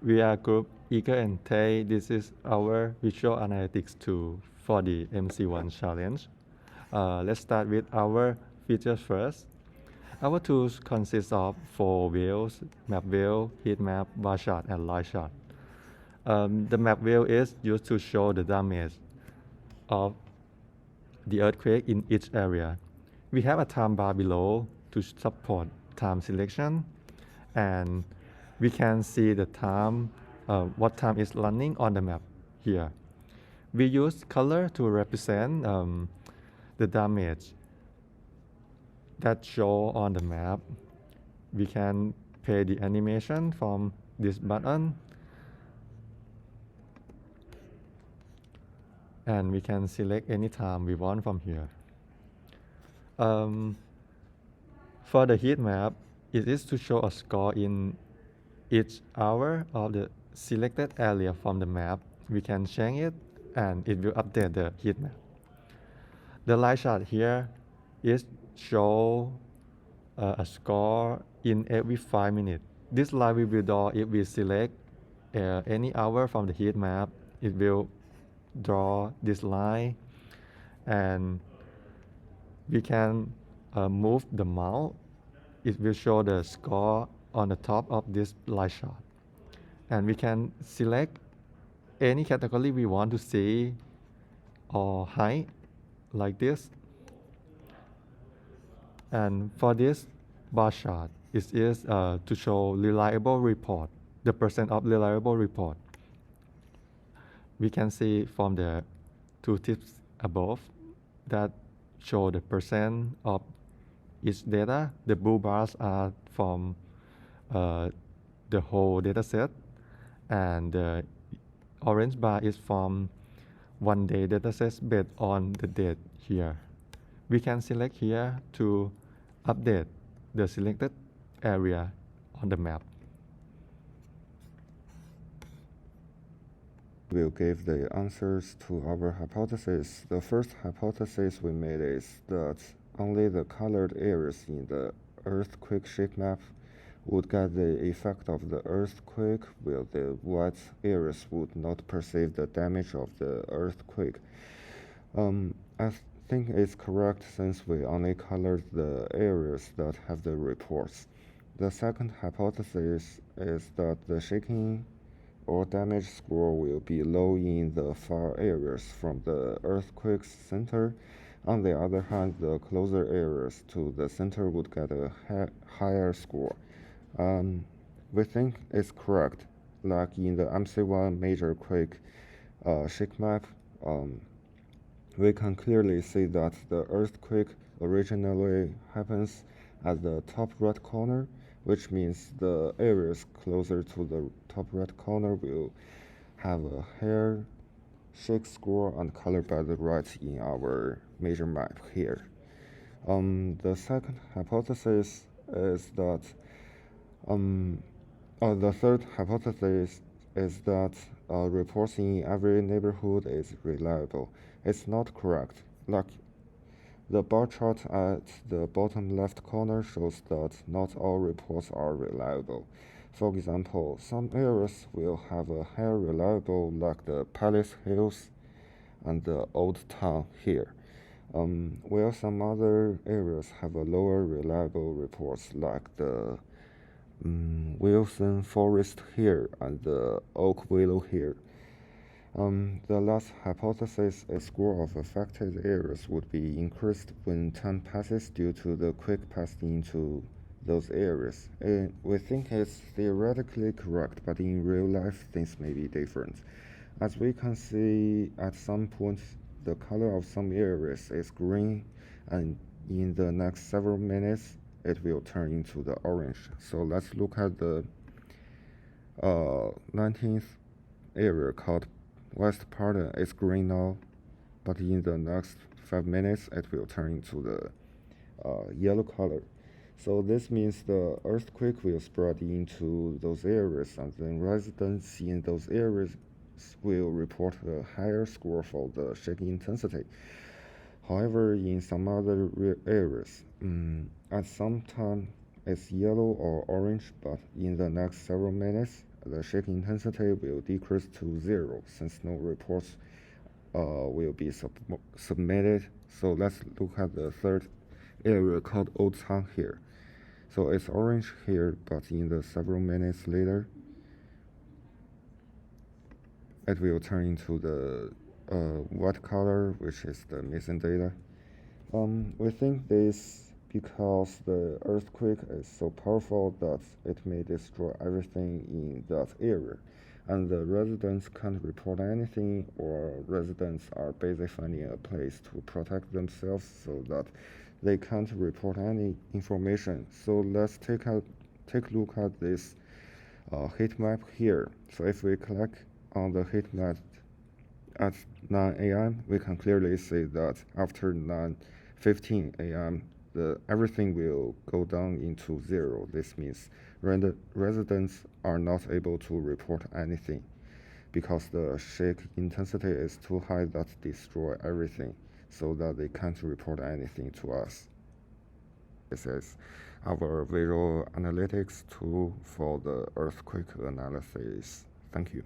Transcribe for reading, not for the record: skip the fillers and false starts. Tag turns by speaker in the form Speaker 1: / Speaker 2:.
Speaker 1: We are Group Eager and Tay. This is our visual analytics tool for the MC1 challenge. Let's start with our features first. Our tools consist of 4 views: map view, heat map, bar chart, and line chart. The map view is used to show the damage of the earthquake in each area. We have a time bar below to support time selection, and we can see the time, what time is running on the map here. We use color to represent the damage that show on the map. We can play the animation from this button, and we can select any time we want from here. For the heat map, it is to show a score in each hour of the selected area from the map. We can change it and it will update the heat map. The line chart here is show a score in every 5 minutes. This line will be drawn if we select any hour from the heat map. It will draw this line, and we can move the mouse. It will show the score on the top of this line chart, and we can select any category we want to see or hide like this. And for this bar chart, it is to show reliable report, the percent of reliable report. We can see from the 2 tips above that show the percent of each data. The blue bars are from the whole data set, and the orange bar is from 1 day data set based on the date here. We can select here to update the selected area on the map.
Speaker 2: We'll give the answers to our hypothesis. The first hypothesis we made is that only the colored areas in the earthquake shake map would get the effect of the earthquake, while the white areas would not perceive the damage of the earthquake. I think it's correct since we only colored the areas that have the reports. The second hypothesis is that the shaking or damage score will be low in the far areas from the earthquake's center. On the other hand, the closer areas to the center would get a higher score. We think it's correct. Like in the MC1 major quake shake map, we can clearly see that the earthquake originally happens at the top right corner, which means the areas closer to the top right corner will have a higher shake score and colored by the right in our major map here. The second hypothesis is that the third hypothesis is that reports in every neighborhood is reliable. It's not correct. Like the bar chart at the bottom left corner shows that not all reports are reliable. For example, some areas will have a higher reliable, like the Palace Hills and the Old Town here, while some other areas have a lower reliable reports, like the Wilson Forest here and the Oak Willow here. The last hypothesis is score of affected areas would be increased when time passes due to the quick passing into those areas. We think it's theoretically correct, but in real life things may be different. As we can see, at some points the color of some areas is green, and in the next several minutes it will turn into the orange. So let's look at the 19th area called West Pardon. It's green now, but in the next 5 minutes it will turn into the yellow color. So this means the earthquake will spread into those areas, and then residents in those areas will report a higher score for the shaking intensity. However, in some other areas, at some time it's yellow or orange, but in the next several minutes the shake intensity will decrease to 0 since no reports will be submitted. So let's look at the third area called Old Town here. So it's orange here, but in the several minutes later, it will turn into the white color, which is the missing data. We think this because the earthquake is so powerful that it may destroy everything in that area, and the residents can't report anything, or residents are busy finding a place to protect themselves so that they can't report any information. So let's take a look at this heat map here. So if we click on the heat map at 9 a.m., we can clearly see that after 9:15 a.m., everything will go down into 0. This means residents are not able to report anything because the shake intensity is too high that destroy everything, so that they can't report anything to us. This is our visual analytics tool for the earthquake analysis. Thank you.